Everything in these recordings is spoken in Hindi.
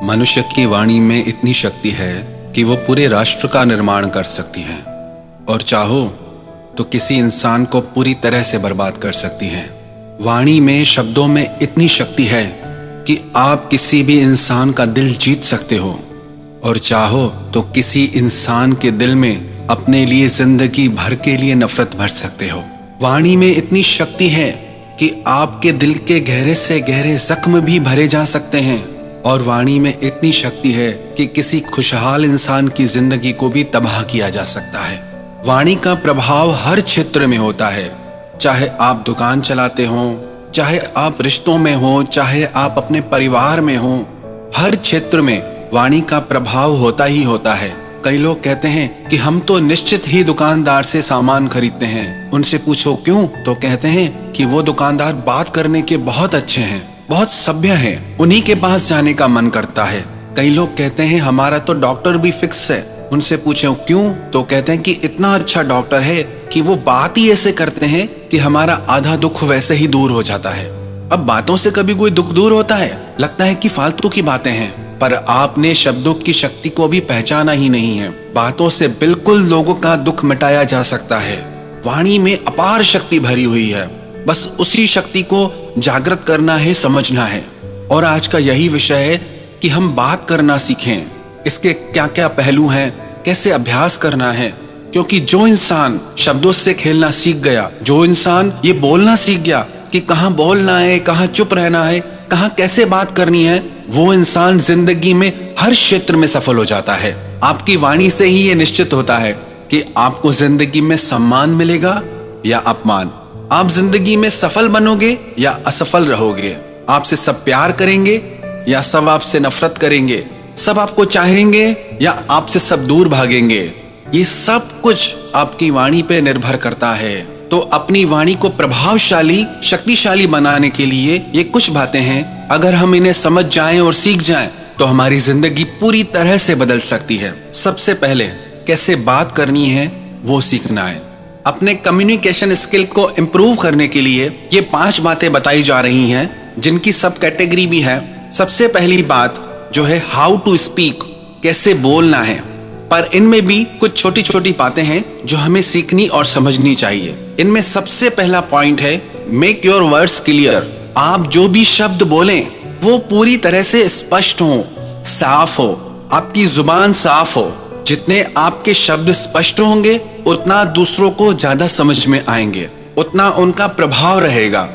मनुष्य की वाणी में इतनी शक्ति है कि वो पूरे राष्ट्र का निर्माण कर सकती है और चाहो तो किसी इंसान को पूरी तरह से बर्बाद कर सकती है। वाणी में, शब्दों में इतनी शक्ति है कि आप किसी भी इंसान का दिल जीत सकते हो और चाहो तो किसी इंसान के दिल में अपने लिए जिंदगी भर के लिए नफरत भर सकते हो। वाणी में इतनी शक्ति है कि आपके दिल के गहरे से गहरे जख्म भी भरे जा सकते हैं और वाणी में इतनी शक्ति है कि किसी खुशहाल इंसान की जिंदगी को भी तबाह किया जा सकता है। वाणी का प्रभाव हर क्षेत्र में होता है, चाहे आप दुकान चलाते हो, चाहे आप रिश्तों में हो, चाहे आप अपने परिवार में हो, हर क्षेत्र में वाणी का प्रभाव होता ही होता है। कई लोग कहते हैं कि हम तो निश्चित ही दुकानदार से सामान खरीदते हैं, उनसे पूछो क्यों, तो कहते हैं कि वो दुकानदार बात करने के बहुत अच्छे हैं, बहुत सभ्य हैं, उन्हीं के पास जाने का मन करता है। कई लोग कहते हैं हमारा तो डॉक्टर भी फिक्स है, उनसे पूछो क्यों, तो कहते हैं कि इतना अच्छा डॉक्टर है कि वो बात ही ऐसे करते हैं कि हमारा आधा दुख वैसे ही दूर हो जाता है। अब बातों से कभी कोई दुख दूर होता है? लगता है कि फालतू की बातें हैं, पर आपने शब्दों की शक्ति को भी पहचाना ही नहीं है। बातों से बिल्कुल लोगों का दुख मिटाया जा सकता है। वाणी में अपार शक्ति भरी हुई है, बस उसी शक्ति को जागृत करना है, समझना है। और आज का यही विषय है कि हम बात करना सीखें, इसके क्या क्या पहलू हैं, कैसे अभ्यास करना है। क्योंकि जो इंसान शब्दों से खेलना सीख गया, जो इंसान ये बोलना सीख गया कि कहाँ बोलना है, कहाँ चुप रहना है, कहाँ कैसे बात करनी है, वो इंसान जिंदगी में हर क्षेत्र में सफल हो जाता है। आपकी वाणी से ही ये निश्चित होता है कि आपको जिंदगी में सम्मान मिलेगा या अपमान, आप जिंदगी में सफल बनोगे या असफल रहोगे, आपसे सब प्यार करेंगे या सब आपसे नफरत करेंगे, सब आपको चाहेंगे या आपसे सब दूर भागेंगे। ये सब कुछ आपकी वाणी पे निर्भर करता है। तो अपनी वाणी को प्रभावशाली, शक्तिशाली बनाने के लिए ये कुछ बातें हैं, अगर हम इन्हें समझ जाएं और सीख जाएं तो हमारी जिंदगी पूरी तरह से बदल सकती है। सबसे पहले कैसे बात करनी है वो सीखना है। अपने कम्युनिकेशन स्किल को इम्प्रूव करने के लिए ये 5 बातें बताई जा रही हैं, जिनकी सब कैटेगरी भी है। सबसे पहली बात जो है हाउ टू स्पीक, कैसे बोलना है। पर इनमें भी कुछ छोटी छोटी बातें हैं जो हमें सीखनी और समझनी चाहिए। इनमें सबसे पहला पॉइंट है मेक योर वर्ड्स क्लियर। आप जो भी शब्द बोलें वो पूरी तरह से स्पष्ट हो, साफ हो, आपकी जुबान साफ हो। जितने आपके शब्द स्पष्ट होंगे उतना दूसरों को ज्यादा समझ में आएंगे, उतना उनका प्रभाव रहेगा।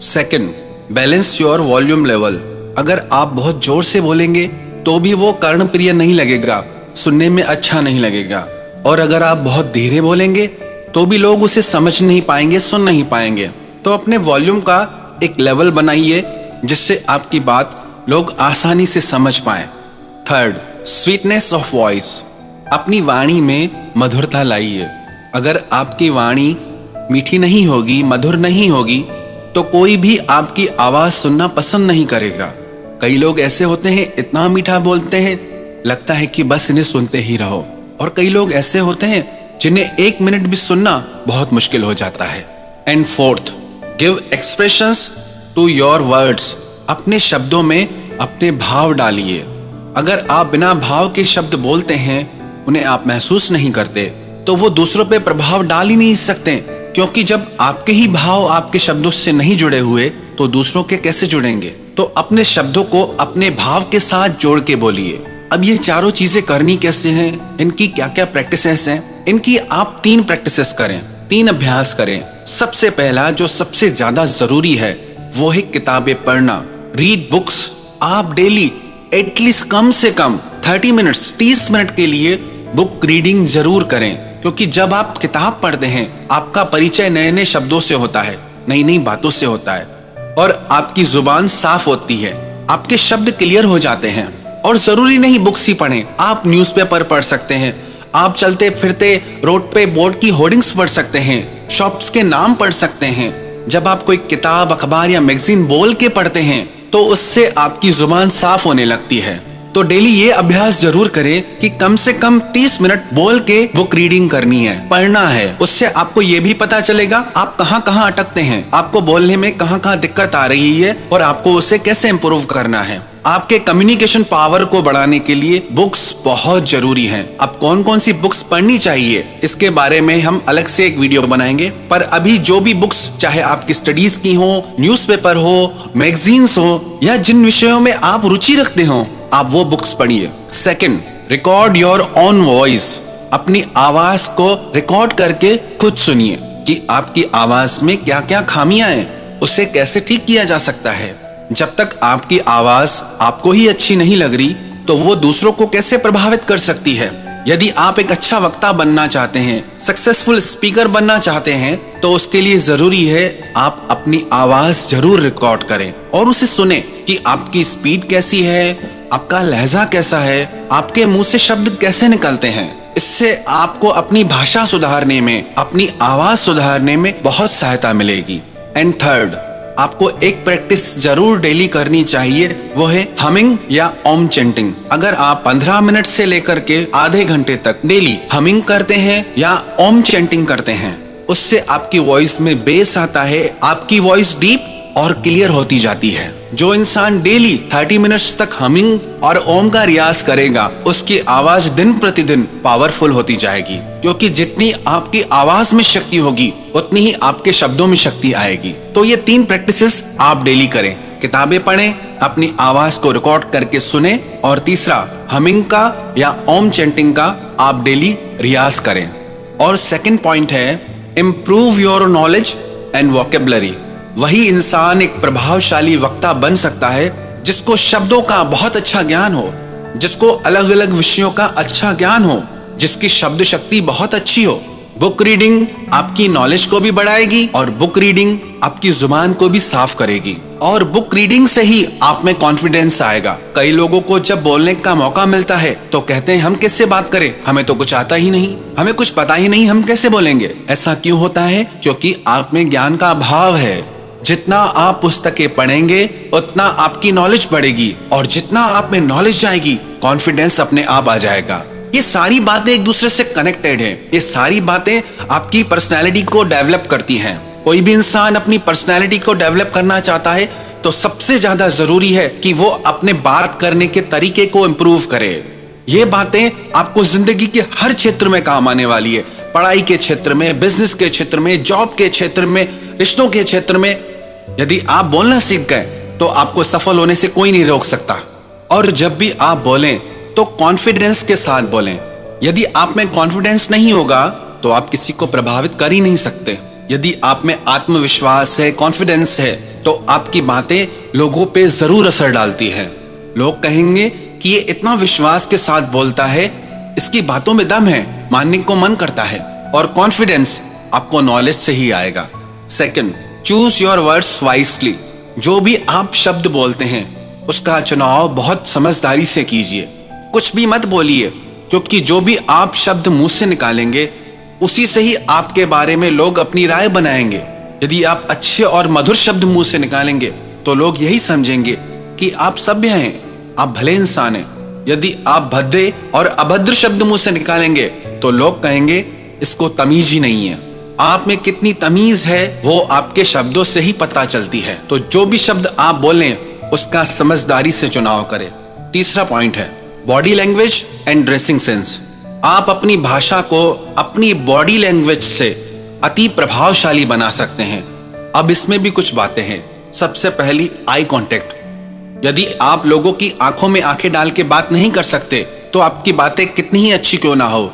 Second, balance your volume level. अगर आप बहुत जोर से बोलेंगे तो भी वो कर्णप्रिय नहीं लगेगा, सुनने में अच्छा नहीं लगेगा। और अगर आप बहुत धीरे बोलेंगे तो भी लोग उसे समझ नहीं पाएंगे, सुन नहीं पाएंगे। तो अपने वॉल्यूम का एक लेवल बनाइए जिससे आपकी बात लोग आसानी से समझ पाएं। Third, sweetness of voice. अपनी वाणी में मधुरता लाइए। अगर आपकी वाणी मीठी नहीं होगी, मधुर नहीं होगी, तो कोई भी आपकी आवाज सुनना पसंद नहीं करेगा। कई लोग ऐसे होते हैं, इतना मीठा बोलते हैं, लगता है कि बस इन्हें सुनते ही रहो। और कई लोग ऐसे होते हैं जिन्हें 1 मिनट भी सुनना बहुत मुश्किल हो जाता है। And fourth, give expressions to your words. अपने शब्दों में अपने भाव डालिए। अगर आप बिना भाव के शब्द बोलते हैं, उन्हें आप महसूस नहीं करते, तो वो दूसरों पे प्रभाव डाल ही नहीं सकते। क्योंकि जब आपके ही भाव आपके शब्दों से नहीं जुड़े हुए तो दूसरों के कैसे जुड़ेंगे। तो अपने शब्दों को अपने भाव के साथ जोड़ के बोलिए। अब ये चारों चीजें करनी कैसे हैं, इनकी क्या क्या प्रैक्टिसेस हैं, इनकी आप 3 प्रैक्टिसेस करें, 3 अभ्यास करें। सबसे पहला जो सबसे ज्यादा जरूरी है वो है किताबें पढ़ना, रीड बुक्स। आप डेली एटलीस्ट कम से कम 30 मिनट्स, 30 मिनट के लिए बुक रीडिंग जरूर करें। क्योंकि जब आप किताब पढ़ते हैं आपका परिचय नए नए शब्दों से होता है, नई नई बातों से होता है और आपकी जुबान साफ होती है, आपके शब्द क्लियर हो जाते हैं। और जरूरी नहीं बुक्स ही पढ़ें, आप न्यूज़पेपर पढ़ सकते हैं, आप चलते फिरते रोड पे बोर्ड की होर्डिंग्स पढ़ सकते हैं, शॉप्स के नाम पढ़ सकते हैं। जब आप कोई किताब, अखबार या मैगजीन बोल के पढ़ते हैं तो उससे आपकी जुबान साफ होने लगती है। तो डेली ये अभ्यास जरूर करें कि कम से कम 30 मिनट बोल के बुक रीडिंग करनी है, पढ़ना है। उससे आपको ये भी पता चलेगा आप कहाँ अटकते हैं, आपको बोलने में कहाँ दिक्कत आ रही है और आपको उसे कैसे इम्प्रूव करना है। आपके कम्युनिकेशन पावर को बढ़ाने के लिए बुक्स बहुत जरूरी हैं। अब कौन कौन सी बुक्स पढ़नी चाहिए इसके बारे में हम अलग से एक वीडियो बनाएंगे, पर अभी जो भी बुक्स, चाहे आपकी स्टडीज की हो, न्यूज़पेपर हो, मैगजीन्स हो, या जिन विषयों में आप रुचि रखते हो, आप वो बुक्स पढ़िए। Second, record your own voice. अपनी आवाज को रिकॉर्ड करके खुद सुनिए कि आपकी आवाज में क्या क्या खामियां हैं, उसे कैसे ठीक किया जा सकता है। जब तक आपकी आवाज आपको ही अच्छी नहीं लग रही तो वो दूसरों को कैसे प्रभावित कर सकती है। यदि आप एक अच्छा वक्ता बनना चाहते हैं, सक्सेसफुल स्पीकर बनना चाहते हैं, तो उसके लिए जरूरी है आप अपनी आवाज जरूर रिकॉर्ड करें और उसे सुने कि आपकी स्पीड कैसी है, आपका लहजा कैसा है, आपके मुंह से शब्द कैसे निकलते हैं। इससे आपको अपनी भाषा सुधारने में, अपनी आवाज सुधारने में बहुत सहायता मिलेगी। एंड थर्ड, आपको एक प्रैक्टिस जरूर डेली करनी चाहिए, वो है हमिंग या ओम चैंटिंग। अगर आप 15 मिनट से लेकर के आधे घंटे तक डेली हमिंग करते हैं या ओम चैंटिंग करते हैं, उससे आपकी वॉइस में बेस आता है, आपकी वॉइस डीप और क्लियर होती जाती है। जो इंसान डेली 30 मिनट्स तक हमिंग और ओम का रियाज करेगा, उसकी आवाज दिन प्रतिदिन पावरफुल होती जाएगी, क्योंकि जितनी आपकी आवाज में शक्ति होगी उतनी ही आपके शब्दों में शक्ति आएगी। तो ये 3 प्रैक्टिसेस आप डेली करें। किताबें पढ़ें, अपनी आवाज को रिकॉर्ड करके सुने, और तीसरा, हमिंग का या ओम चैंटिंग का आप डेली रियाज करें। और सेकंड पॉइंट है, improve your knowledge and vocabulary. वही इंसान एक प्रभावशाली वक्ता बन सकता है जिसको शब्दों का बहुत अच्छा ज्ञान हो, जिसको अलग अलग विषयों का अच्छा ज्ञान हो, जिसकी शब्द शक्ति बहुत अच्छी हो। बुक रीडिंग आपकी नॉलेज को भी बढ़ाएगी और बुक रीडिंग आपकी जुबान को भी साफ करेगी, और बुक रीडिंग से ही आप में कॉन्फिडेंस आएगा। कई लोगों को जब बोलने का मौका मिलता है तो कहते हैं हम कैसे बात करें, हमें तो कुछ आता ही नहीं, हमें कुछ पता ही नहीं, हम कैसे बोलेंगे। ऐसा क्यों होता है? क्योंकि आप में ज्ञान का अभाव है। जितना आप पुस्तकें पढ़ेंगे उतना आपकी नॉलेज बढ़ेगी, और जितना आप में नॉलेज आएगी कॉन्फिडेंस अपने आप आ जाएगा। ये सारी बातें एक दूसरे से कनेक्टेड हैं। ये सारी बातें आपकी पर्सनैलिटी को डेवलप करती हैं। कोई भी इंसान अपनी पर्सनैलिटी को डेवलप करना चाहता है तो सबसे ज्यादा जरूरी है कि वो अपने बात करने के तरीके को इम्प्रूव करे। ये बातें आपको जिंदगी के हर क्षेत्र में काम आने वाली है। पढ़ाई के क्षेत्र में, बिजनेस के क्षेत्र में, जॉब के क्षेत्र में, रिश्तों के क्षेत्र में। यदि आप बोलना सीख गए तो आपको सफल होने से कोई नहीं रोक सकता। और जब भी आप बोलें तो कॉन्फिडेंस के साथ बोलें। यदि आप में कॉन्फिडेंस नहीं होगा तो आप किसी को प्रभावित कर ही नहीं सकते। यदि आप में आत्मविश्वास है, कॉन्फिडेंस है, तो आपकी बातें लोगों पे जरूर असर डालती हैं। लोग कहेंगे कि ये इतना विश्वास के साथ बोलता है, इसकी बातों में दम है, मानने को मन करता है। और कॉन्फिडेंस आपको नॉलेज से ही आएगा। Second, choose your words wisely. जो भी आप शब्द बोलते हैं उसका चुनाव बहुत समझदारी से कीजिए। कुछ भी मत बोलिए, क्योंकि जो भी आप शब्द मुंह से निकालेंगे उसी से ही आपके बारे में लोग अपनी राय बनाएंगे। यदि आप अच्छे और मधुर शब्द मुंह से निकालेंगे तो लोग यही समझेंगे कि आप सभ्य हैं, आप भले इंसान हैं। यदि आप भद्दे और अभद्र शब्द मुंह से निकालेंगे तो लोग कहेंगे इसको तमीज ही नहीं है। आप में कितनी तमीज है वो आपके शब्दों से ही पता चलती है। तो जो भी शब्द आप बोलें उसका समझदारी से चुनाव करें। तीसरा पॉइंट है body language and dressing sense. आप अपनी भाषा को अपनी बॉडी लैंग्वेज से अति प्रभावशाली बना सकते हैं। अब इसमें भी कुछ बातें हैं। सबसे पहली, आई कांटेक्ट। यदि आप लोगों की आंखों में आंखें डाल के बात नहीं कर सकते तो आपकी बातें कितनी ही अच्छी क्यों ना हो,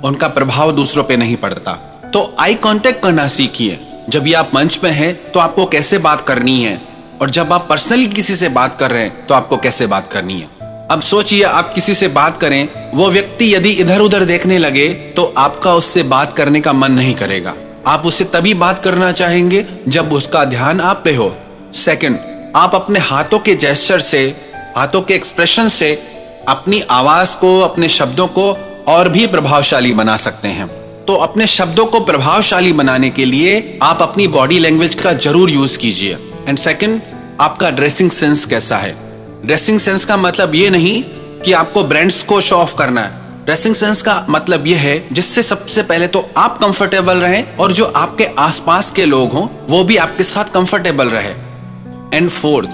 उनका प्रभाव दूसरों पे नहीं पड़ता। तो आई कांटेक्ट करना सीखिए। जब भी आप मंच पे हैं तो आपको कैसे बात करनी है, और जब आप पर्सनली किसी से बात कर रहे हैं तो आपको कैसे बात करनी है। अब सोचिए, आप किसी से बात करें, वो व्यक्ति यदि इधर उधर देखने लगे तो आपका उससे बात करने का मन नहीं करेगा। आप उससे तभी बात करना चाहेंगे जब उसका ध्यान आप पे हो। सेकंड, आप अपने हाथों के जेस्चर से, हाथों के एक्सप्रेशन से अपनी आवाज को, अपने शब्दों को और भी प्रभावशाली बना सकते हैं। तो अपने शब्दों को प्रभावशाली बनाने के लिए आप अपनी बॉडी लैंग्वेज का जरूर यूज कीजिए। एंड सेकंड, आपका ड्रेसिंग सेंस कैसा है। ड्रेसिंग सेंस का मतलब ये नहीं कि आपको ब्रांड्स को शो ऑफ करना है। ड्रेसिंग सेंस का मतलब ये है जिससे सबसे पहले तो आप कंफर्टेबल रहें और जो आपके आसपास के लोग हों वो भी आपके साथ कंफर्टेबल रहे। And fourth,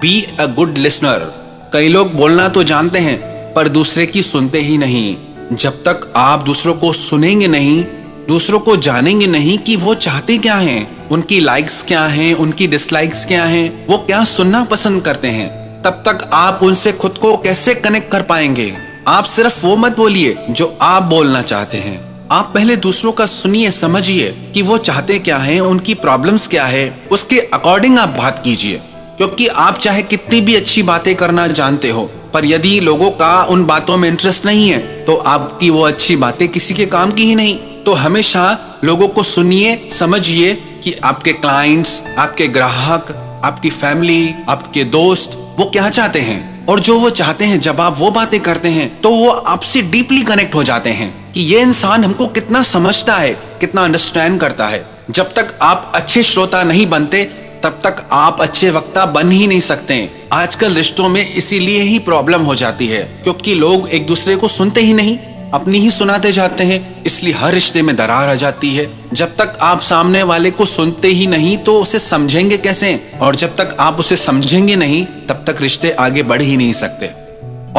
be a good listener. कई लोग बोलना तो जानते हैं पर दूसरे की सुनते ही नहीं। जब तक आप दूसरों को सुनेंगे नहीं, दूसरों को जानेंगे नहीं कि वो चाहते क्या हैं, उनकी लाइक्स क्या हैं, उनकी डिसलाइक्स क्या हैं, वो क्या सुनना पसंद करते हैं, तब तक आप उनसे खुद को कैसे कनेक्ट कर पाएंगे। आप सिर्फ वो मत बोलिए जो आप बोलना चाहते हैं। आप पहले दूसरों का सुनिए, समझिए कि वो चाहते क्या हैं, उनकी प्रॉब्लम्स क्या है, उसके अकॉर्डिंग आप बात कीजिए। क्योंकि आप चाहे कितनी भी अच्छी बातें करना जानते हो, पर यदि लोगों का उन बातों में इंटरेस्ट नहीं है तो आपकी वो अच्छी बातें किसी के काम की ही नहीं। तो हमेशा लोगों को सुनिए, समझिए कि आपके क्लाइंट्स, आपके ग्राहक, आपकी फैमिली, आपके दोस्त वो क्या चाहते हैं, और जो वो चाहते हैं जब आप वो बातें करते हैं तो वो आपसे डीपली कनेक्ट हो जाते हैं कि ये इंसान हमको कितना समझता है, कितना अंडरस्टैंड करता है। जब तक आप अच्छे श्रोता नहीं बनते तब तक आप अच्छे वक्ता बन ही नहीं सकते। आजकल रिश्तों में इसीलिए ही प्रॉब्लम हो जाती है क्योंकि लोग एक दूसरे को सुनते ही नहीं, अपनी ही सुनाते जाते हैं, इसलिए हर रिश्ते में दरार आ जाती है। जब तक आप सामने वाले को सुनते ही नहीं तो उसे समझेंगे कैसे, और जब तक आप उसे समझेंगे नहीं तब तक रिश्ते आगे बढ़ ही नहीं सकते।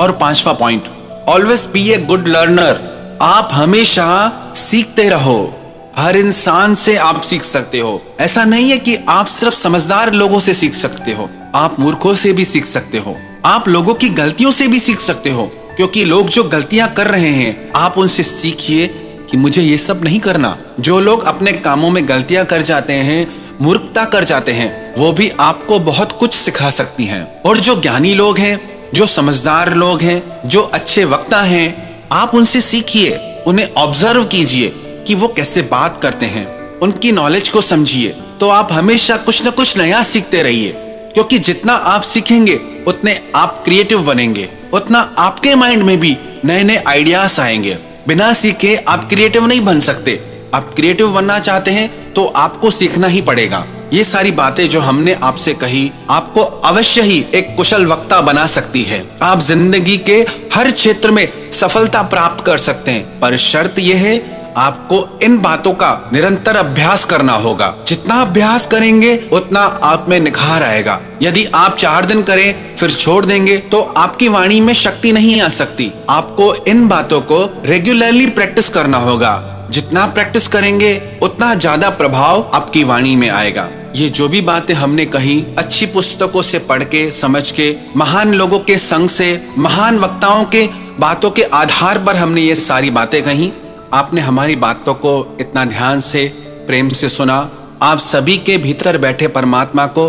और 5वां point, always be a good learner. आप हमेशा सीखते रहो। हर इंसान से आप सीख सकते हो। ऐसा नहीं है कि आप सिर्फ समझदार लोगों से सीख सकते हो, आप मूर्खों से भी सीख सकते हो, आप लोगों की गलतियों से भी सीख सकते हो। क्योंकि लोग जो गलतियां कर रहे हैं आप उनसे सीखिए कि मुझे ये सब नहीं करना। जो लोग अपने कामों में गलतियां कर जाते हैं, मूर्खता कर जाते हैं, वो भी आपको बहुत कुछ सिखा सकती हैं। और जो ज्ञानी लोग हैं, जो समझदार लोग हैं, जो अच्छे वक्ता हैं, आप उनसे सीखिए, उन्हें ऑब्जर्व कीजिए कि वो कैसे बात करते हैं, उनकी नॉलेज को समझिए। तो आप हमेशा कुछ न कुछ नया सीखते रहिए, क्योंकि जितना आप सीखेंगे उतने आप क्रिएटिव बनेंगे, उतना आपके माइंड में भी नए नए आइडियाज आएंगे। बिना सीखे आप क्रिएटिव नहीं बन सकते। आप क्रिएटिव बनना चाहते हैं तो आपको सीखना ही पड़ेगा। ये सारी बातें जो हमने आपसे कही आपको अवश्य ही एक कुशल वक्ता बना सकती है। आप जिंदगी के हर क्षेत्र में सफलता प्राप्त कर सकते हैं, पर शर्त यह है आपको इन बातों का निरंतर अभ्यास करना होगा। जितना अभ्यास करेंगे उतना आप में निखार आएगा। यदि आप 4 दिन करें फिर छोड़ देंगे तो आपकी वाणी में शक्ति नहीं आ सकती। आपको इन बातों को रेगुलरली प्रैक्टिस करना होगा। जितना प्रैक्टिस करेंगे उतना ज्यादा प्रभाव आपकी वाणी में आएगा। ये जो भी बातें हमने कही अच्छी पुस्तकों से पढ़ के, समझ के, महान लोगों के संग से, महान वक्ताओं के बातों के आधार पर हमने ये सारी बातें कही। आपने हमारी बातों को इतना ध्यान से, प्रेम से सुना। आप सभी के भीतर बैठे परमात्मा को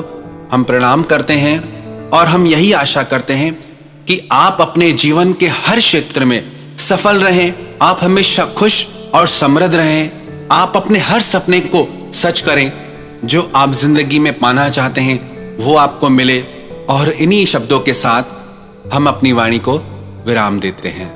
हम प्रणाम करते हैं और हम यही आशा करते हैं कि आप अपने जीवन के हर क्षेत्र में सफल रहें, आप हमेशा खुश और समृद्ध रहें, आप अपने हर सपने को सच करें, जो आप जिंदगी में पाना चाहते हैं वो आपको मिले। और इन्हीं शब्दों के साथ हम अपनी वाणी को विराम देते हैं।